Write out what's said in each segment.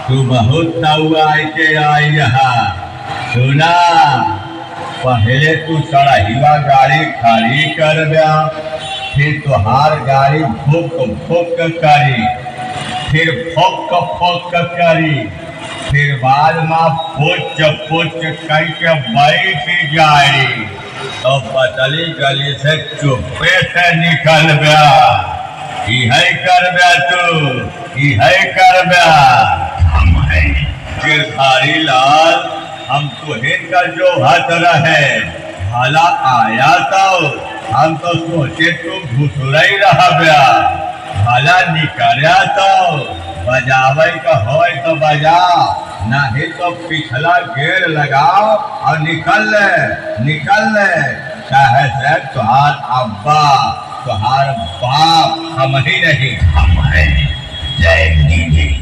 तू बहुत नौआ के आई यहाँ सुना। पहले तू सड़हिवा गाड़ी खड़ी कर दिया, फिर तुहार गाड़ी फुक फुक करी, फिर फुक फुक करी, फिर बाद में पुच पुच करके बैठ जाए तो पतली गली से चुप्पे से निकल गया। यही कर गया तू, यही कर गया। हम हैं गिरधारी लाल, हम तुहिन का जो हथ रहे भला आया तो हम तो सोचे तू घुसुरई रह गया, भला निकलिया तो बजावे का हो तो बजा, नहीं तो पिछला घेर लगाओ और निकल ले। चाहे से तुहार अब्बा तुहार बाप हम ही नहीं, हम हैं। जय दीदी।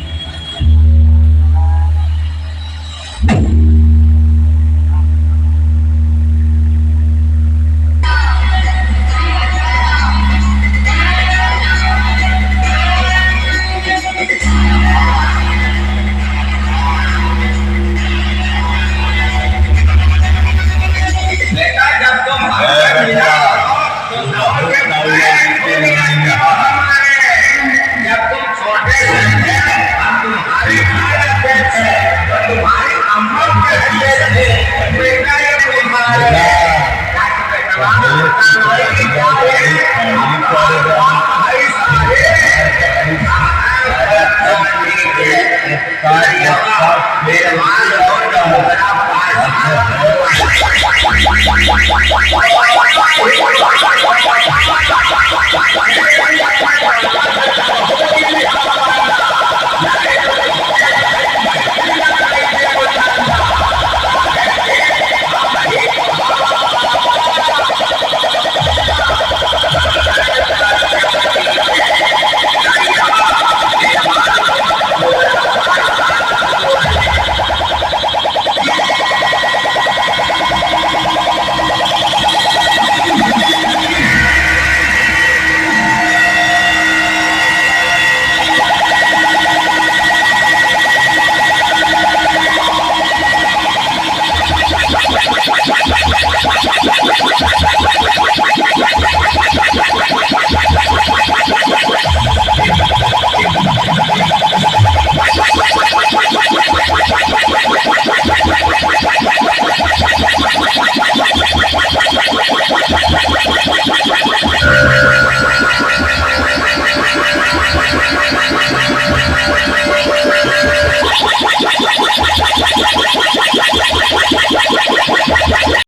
Sorry,